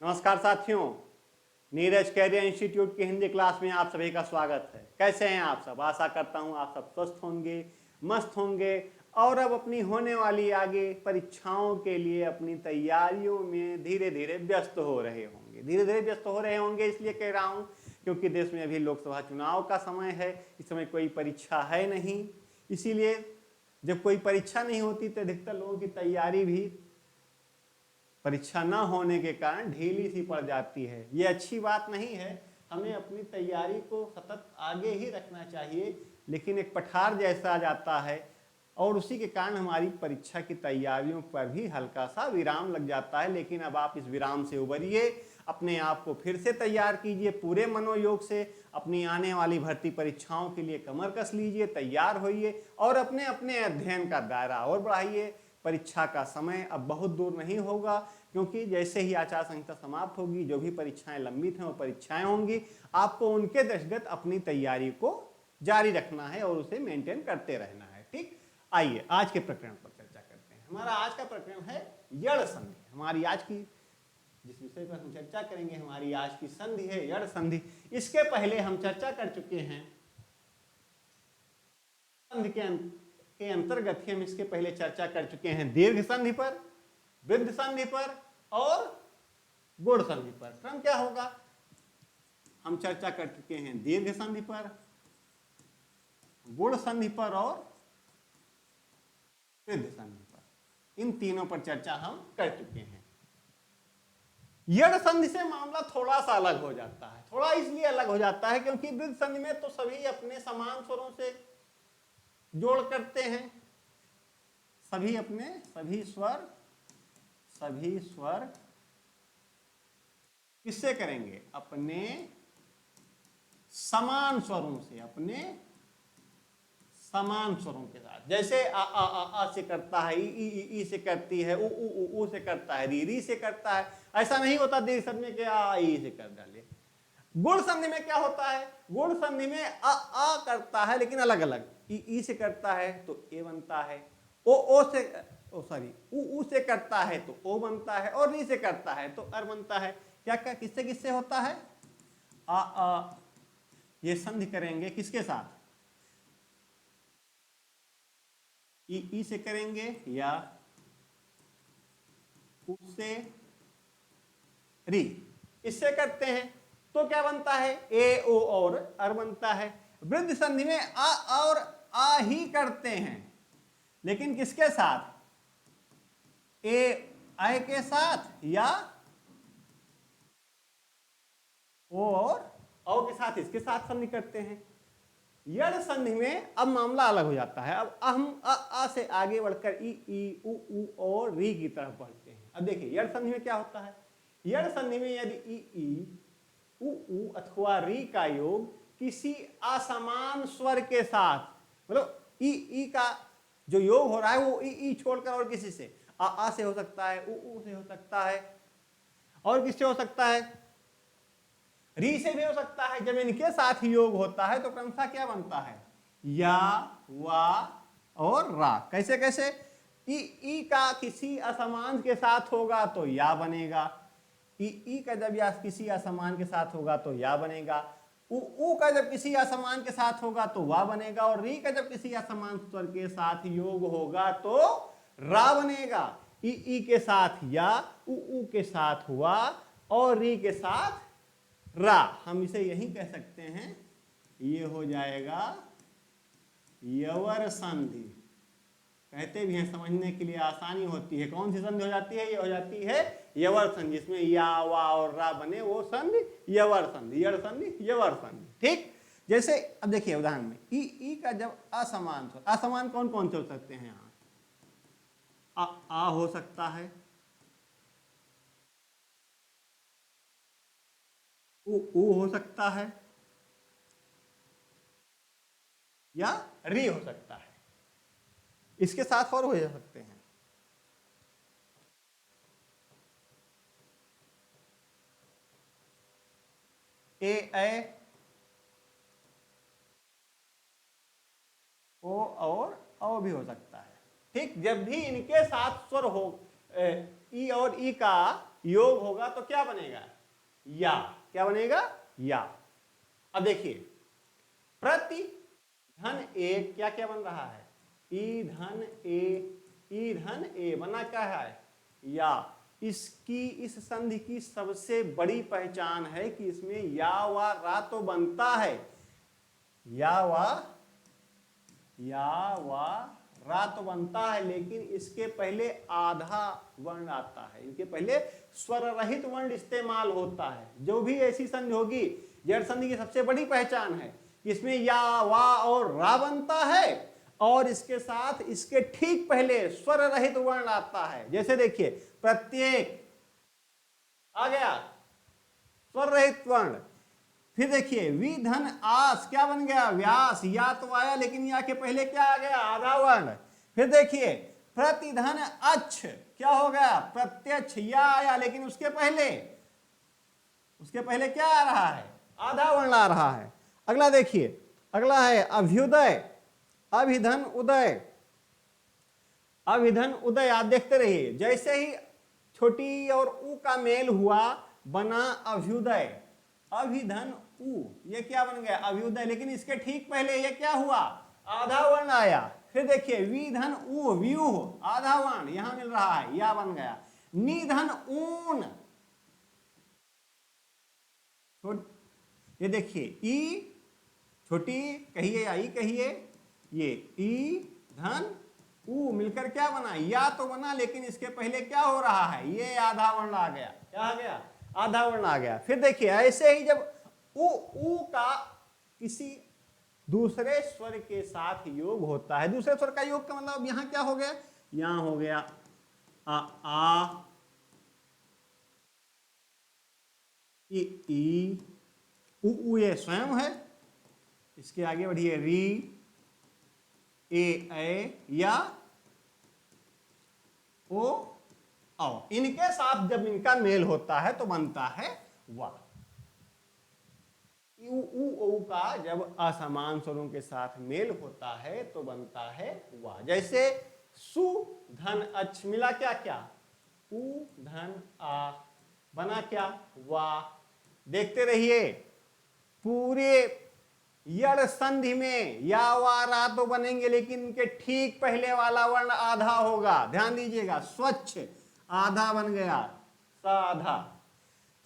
नमस्कार साथियों, Neeraj career institute की हिंदी क्लास में आप सभी का स्वागत है। कैसे हैं आप सब? आशा करता हूं आप सब स्वस्थ होंगे, मस्त होंगे और अब अपनी होने वाली आगे परीक्षाओं के लिए अपनी तैयारियों में धीरे धीरे व्यस्त हो रहे होंगे। धीरे धीरे व्यस्त हो रहे होंगे इसलिए कह रहा हूं क्योंकि देश में अभी लोकसभा चुनाव का समय है। इस समय कोई परीक्षा है नहीं, इसीलिए जब कोई परीक्षा नहीं होती तो अधिकतर लोगों की तैयारी भी परीक्षा न होने के कारण ढीली सी पड़ जाती है। ये अच्छी बात नहीं है। हमें अपनी तैयारी को सतत आगे ही रखना चाहिए, लेकिन एक पठार जैसा आ जाता है और उसी के कारण हमारी परीक्षा की तैयारियों पर भी हल्का सा विराम लग जाता है। लेकिन अब आप इस विराम से उबरिए, अपने आप को फिर से तैयार कीजिए पूरे मनोयोग से। अपनी आने वाली भर्ती परीक्षाओं के लिए कमर कस लीजिए, तैयार होइए और अपने अपने अध्ययन का दायरा और बढ़ाइए। परीक्षा का समय अब बहुत दूर नहीं होगा, क्योंकि जैसे ही आचार संहिता समाप्त होगी, जो भी परीक्षाएं लंबित हैं वो परीक्षाएं होंगी। आपको उनके दृष्टिगत अपनी तैयारी को जारी रखना है और उसे मेंटेन करते रहना है। ठीक, आइए आज के प्रकरण पर चर्चा करते हैं। हमारा आज का प्रकरण है यड़ संधि। हमारी आज की जिस विषय पर हम चर्चा करेंगे, हमारी आज की संधि है यड़ संधि। इसके पहले हम चर्चा कर चुके हैं संधि के अंतर्गत ही हम इसके पहले चर्चा कर चुके हैं दीर्घ संधि पर, वृद्ध संधि पर और गुण संधि पर। क्रम क्या होगा? हम चर्चा कर चुके हैं दीर्घ संधि पर, गुण संधि पर और वृद्ध संधि पर। इन तीनों पर चर्चा हम कर चुके हैं। यड़ संधि से मामला थोड़ा सा अलग हो जाता है। थोड़ा इसलिए अलग हो जाता है क्योंकि वृद्ध संधि में तो सभी अपने समान स्वरों से जोड़ करते हैं। सभी स्वर किससे करेंगे? अपने समान स्वरों से, अपने समान स्वरों के साथ। जैसे आ से करता है, ई से करती है, उ से करता है, री से करता है। ऐसा नहीं होता दीर्घ संधि में कि आ ई से कर डाले। गुण संधि में क्या होता है? गुण संधि में आ करता है लेकिन अलग अलग। ई से करता है तो ए बनता है, उ से करता है तो ओ बनता है, और री से करता है तो अर बनता है। क्या क्या किससे किससे होता है? ये संधि करेंगे किसके साथ? ई से करेंगे या उ से री, इससे करते हैं तो क्या बनता है? ए ओ और अर बनता है। वृद्ध संधि में आ और आ ही करते हैं, लेकिन किसके साथ? ए आय के साथ या ओ और औ के साथ, इसके साथ संधि करते हैं। यड़ संधि में अब मामला अलग हो जाता है। अब हम आ से आगे बढ़कर ई उ और री की तरफ बढ़ते हैं। अब देखिए यड़ संधि में क्या होता है। यड़ संधि में यदि ई उ अथवा री का योग किसी असमान स्वर के साथ, मतलब ई का जो योग हो रहा है वो ई छोड़कर और किसी से, आ से हो सकता है, उ से हो सकता है, और किससे हो सकता है? री से भी हो सकता है। जब इनके साथ योग होता है तो क्रमशः क्या बनता है? या, वा और रा। कैसे कैसे? ई का किसी असमान के साथ होगा तो या बनेगा। ई का जब या किसी असमान के साथ होगा तो या बनेगा। उ का जब किसी असमान के साथ होगा तो वा बनेगा, और री का जब किसी असमान स्वर के साथ योग होगा तो रा बनेगा। ई के साथ या, उ के साथ हुआ और री के साथ रा। हम इसे यही कह सकते हैं, ये हो जाएगा यवर संधि। कहते भी हैं, समझने के लिए आसानी होती है। कौन सी संधि हो जाती है? ये हो जाती है यवर संधि, जिसमें या, वा और रा बने वो संधि यवर संधि, यड़ संधि, यवर संधि। ठीक, जैसे अब देखिए उदाहरण में ई का जब असमान स्वर, असमान कौन कौन से हो सकते हैं? यहाँ आ हो सकता है, उ हो सकता है या री हो सकता है। इसके साथ और हो सकते हैं ए ओ और औ भी हो सकता है। ठीक, जब भी इनके साथ स्वर हो, ई और ई का योग होगा तो क्या बनेगा, या। क्या बनेगा, या। अब देखिए प्रति धन ए क्या क्या बन रहा है, ई धन ए बना क्या है, या। इसकी इस संधि की सबसे बड़ी पहचान है कि इसमें या व रा तो बनता है, या व रा तो बनता है, लेकिन इसके पहले आधा वर्ण आता है, इनके पहले स्वर रहित वर्ण इस्तेमाल होता है। जो भी ऐसी संधि होगी, जड़ संधि की सबसे बड़ी पहचान है कि इसमें या वा और रा बनता है और इसके साथ इसके ठीक पहले स्वर रहित वर्ण आता है। जैसे देखिए प्रत्येक आ गया स्वर रहित वर्ण। फिर देखिए वी धन आस क्या बन गया, व्यास। या तो आया लेकिन या के पहले क्या आ गया, आधा वर्ण। फिर देखिए प्रतिधन अच्छ क्या हो गया, प्रत्यक्ष। या आया लेकिन उसके पहले क्या आ रहा है, आधा वर्ण आ रहा है। अगला देखिए, अगला है अभ्युदय, अभिधन उदय। अभिधन उदय आप देखते रहिए, जैसे ही छोटी और ऊ का मेल हुआ बना अभ्युदय। अभिधन ऊ ये क्या बन गया, अभ्युदय। लेकिन इसके ठीक पहले ये क्या हुआ, आधा वर्ण आया। फिर देखिए विधन ऊ व्यूह, आधा वर्ण यहां मिल रहा है, या बन गया। निधन ऊन, ये देखिए ई छोटी कहिए या ई कहिए, ये ई धन ऊ मिलकर क्या बना, या तो बना, लेकिन इसके पहले क्या हो रहा है, ये आधा वर्ण आ गया। क्या आ गया, आधा वर्ण आ गया। फिर देखिए ऐसे ही जब ऊ का किसी दूसरे स्वर के साथ योग होता है, दूसरे स्वर का योग का मतलब यहां क्या हो गया, यहां हो गया आ ई उ ये स्वयं है, इसके आगे बढ़िए री ए या ओ औ। इनके साथ जब इनका मेल होता है तो बनता है वा। ऊ का जब असमान स्वरों के साथ मेल होता है तो बनता है वा। जैसे सु धन अच्छ मिला क्या क्या, उ धन आ बना क्या, वा। देखते रहिए पूरे यड़ संधि में या वा रा तो बनेंगे, लेकिन इनके ठीक पहले वाला वर्ण आधा होगा। ध्यान दीजिएगा, स्वच्छ आधा बन गया, साधा।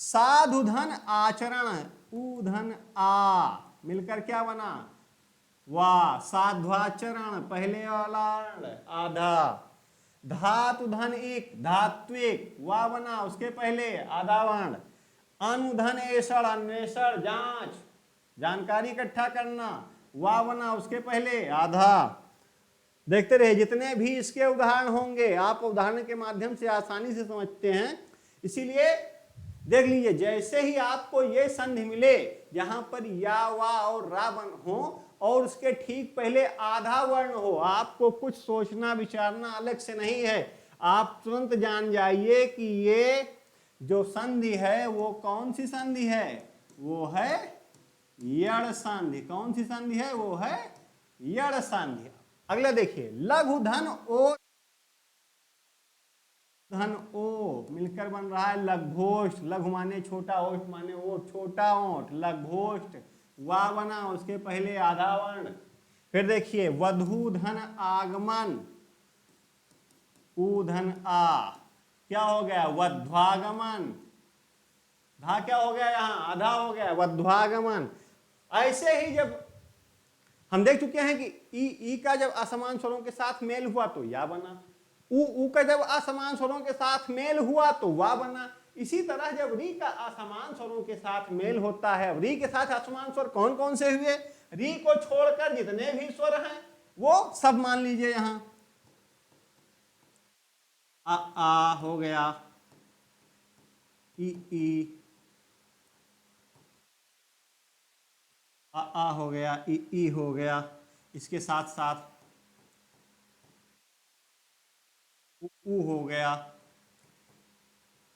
साधु धन आचरण, ऊ धन आ मिलकर क्या बना, वा। साध्वाचरण पहले वाला आधा। धातु धन एक, धात्विक वा बना, उसके पहले आधा वर्ण। अनुधन ऐसड़, अन्वेषण जांच, जानकारी इकट्ठा करना, वा बना, उसके पहले आधा। देखते रहे जितने भी इसके उदाहरण होंगे आप उदाहरण के माध्यम से आसानी से समझते हैं। इसीलिए देख लीजिए, जैसे ही आपको ये संधि मिले जहां पर या वा और रा बन हो और उसके ठीक पहले आधा वर्ण हो, आपको कुछ सोचना विचारना अलग से नहीं है। आप तुरंत जान जाइए कि ये जो संधि है वो कौन सी संधि है, वो है यड़ संधि। कौन सी संधि है, वो है यड़ संधि। अगला देखिए लघु धन ओ, धन ओ मिलकर बन रहा है लघोष्ठ। लघु माने छोटा, ओष्ठ माने ओठ, छोटा ओठ, लघोष्ठ। वा बना, उसके पहले आधा वर्ण। फिर देखिए वधु धन आगमन, ऊ धन आ क्या हो गया, वध्वागमन। धा क्या हो गया, यहां आधा हो गया, वध्वागमन। ऐसे ही जब हम देख चुके हैं कि ई का जब असमान स्वरों के साथ मेल हुआ तो या बना, ऊ का जब असमान स्वरों के साथ मेल हुआ तो वा बना। इसी तरह जब री का असमान स्वरों के साथ मेल होता है, री के साथ असमान स्वर कौन कौन से हुए, री को छोड़कर जितने भी स्वर हैं वो सब मान लीजिए। यहां आ हो गया, ई आ हो गया, ई हो गया, इसके साथ साथ ऊ हो गया,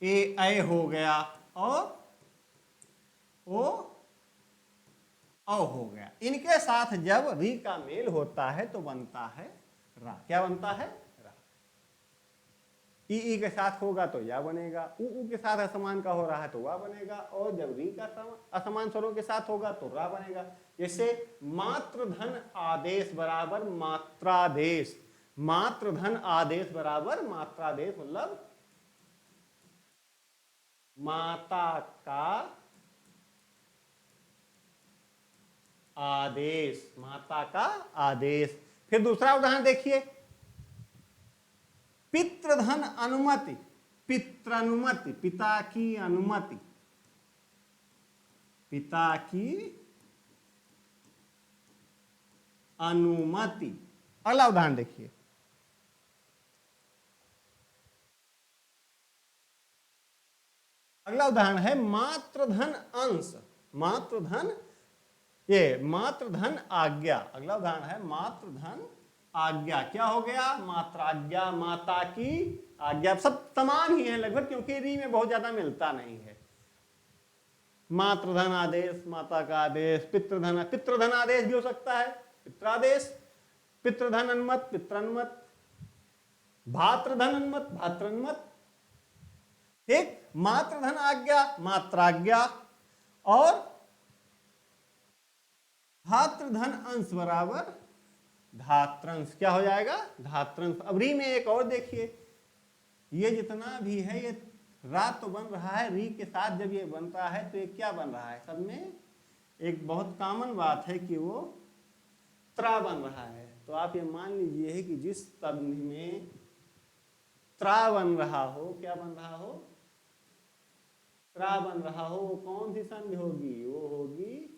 ए हो गया और ओ हो गया। इनके साथ जब री का मेल होता है तो बनता है रा। क्या बनता है, रा। ई के साथ होगा तो या बनेगा, उ के साथ असमान का हो रहा है तो वा बनेगा, और जब री का असमान स्वरों के साथ होगा तो रा बनेगा। जैसे मात्र धन आदेश बराबर मात्रादेश, मात्र धन आदेश बराबर मात्रादेश, मतलब माता का आदेश, माता का आदेश। फिर दूसरा उदाहरण देखिए, पितृधन अनुमति, पितृनुमति, पिता की अनुमति, पिता की अनुमति। अगला उदाहरण देखिए, अगला उदाहरण है मातृधन अंश, मातृधन, ये मातृधन आज्ञा। अगला उदाहरण है मातृधन आज्ञा। क्या हो गया? मात्राज्ञा, माता की आज्ञा। सब समान ही है लगभग, क्योंकि री में बहुत ज्यादा मिलता नहीं है। मातृधन आदेश, माता का आदेश, पितृधन, पितृधन आदेश भी हो सकता है, पित्रादेश, पितृधन अनुमत, पित्रानुमत, भातृधन अनुमत, भातृनुमत। ठीक, मातृधन आज्ञा, मात्राज्ञा, और धातृधन अंश बराबर धात्रंश। क्या हो जाएगा? धात्रंश। अब री में एक और देखिए, ये जितना भी है ये रा तो बन रहा है, री के साथ जब ये बनता है तो ये क्या बन रहा है? सब में एक बहुत कॉमन बात है कि वो त्रा बन रहा है। तो आप ये मान लीजिए कि जिस संधि में त्रा बन रहा हो, क्या बन रहा हो? त्रा बन रहा हो, वो कौन सी संधि होगी? वो होगी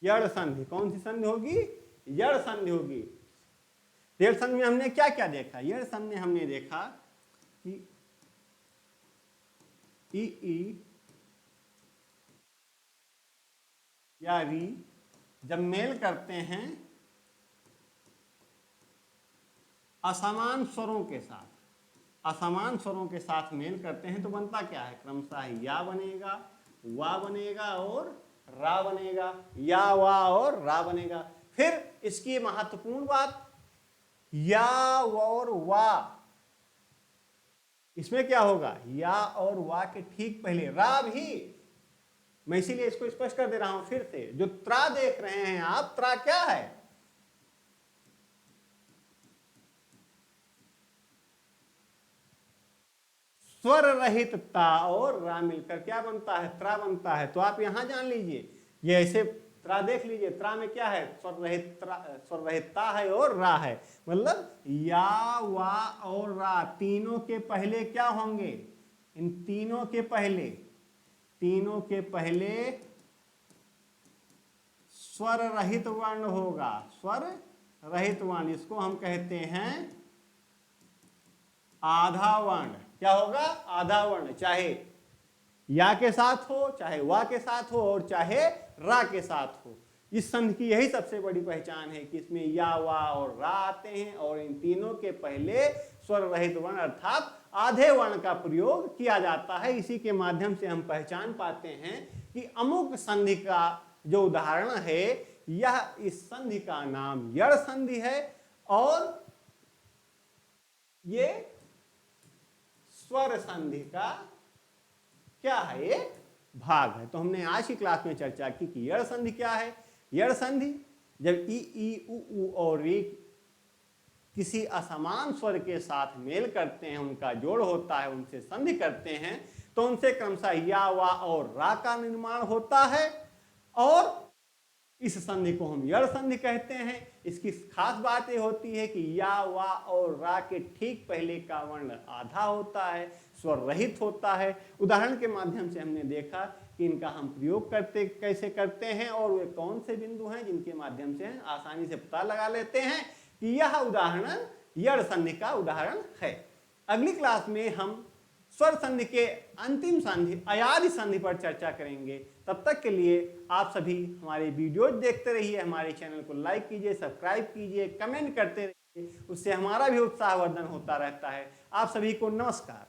यड़ संधि। कौन सी संधि होगी? यड़ संधि होगी। यड़ संधि में हमने क्या क्या देखा? यड़ संधि में हमने देखा कि ई या री जब मेल करते हैं असमान स्वरों के साथ, असमान स्वरों के साथ मेल करते हैं तो बनता क्या है? क्रमशः या बनेगा, वा बनेगा और रा बनेगा, या वा और रा बनेगा। फिर इसकी महत्वपूर्ण बात, या और वा, इसमें क्या होगा? या और वा के ठीक पहले रा भी। मैं इसीलिए इसको स्पष्ट कर दे रहा हूं फिर से, जो त्रा देख रहे हैं आप, त्रा क्या है? स्वर रहित ता और रा मिलकर क्या बनता है? त्रा बनता है। तो आप यहां जान लीजिए, ये ऐसे त्रा देख लीजिए, त्रा में क्या है? स्वर रहित ता है और रा है, मतलब या, वा और रा तीनों के पहले क्या होंगे? इन तीनों के पहले, तीनों के पहले स्वर रहित वर्ण होगा, स्वर रहित वर्ण। इसको हम कहते हैं आधा वर्ण। क्या होगा? आधा वर्ण। चाहे या के साथ हो, चाहे वा के साथ हो, और चाहे रा के साथ हो। इस संधि की यही सबसे बड़ी पहचान है कि इसमें या, वा और रा आते हैं, और इन तीनों के पहले स्वर रहित वर्ण अर्थात आधे वर्ण का प्रयोग किया जाता है। इसी के माध्यम से हम पहचान पाते हैं कि अमुक संधि का जो उदाहरण है, यह इस संधि का नाम यड़ संधि है, और ये स्वर संधि का क्या है? एक भाग है। तो हमने आज की क्लास में चर्चा की कि यड़ संधि क्या है। यड़ संधि जब ई उ और री किसी असमान स्वर के साथ मेल करते हैं, उनका जोड़ होता है, उनसे संधि करते हैं, तो उनसे क्रमशः या, वा और रा का निर्माण होता है, और इस संधि को हम यड़ संधि कहते हैं। इसकी खास बात यह होती है कि या, वा और रा के ठीक पहले का वर्ण आधा होता है, स्वर रहित होता है। उदाहरण के माध्यम से हमने देखा कि इनका हम प्रयोग कैसे करते हैं, और वे कौन से बिंदु हैं जिनके माध्यम से आसानी से पता लगा लेते हैं कि यह उदाहरण यड़ संधि का उदाहरण है। अगली क्लास में हम स्वर संधि के अंतिम संधि अयादि संधि पर चर्चा करेंगे। तब तक के लिए आप सभी हमारे वीडियोज देखते रहिए, हमारे चैनल को लाइक कीजिए, सब्सक्राइब कीजिए, कमेंट करते रहिए, उससे हमारा भी उत्साहवर्धन होता रहता है। आप सभी को नमस्कार।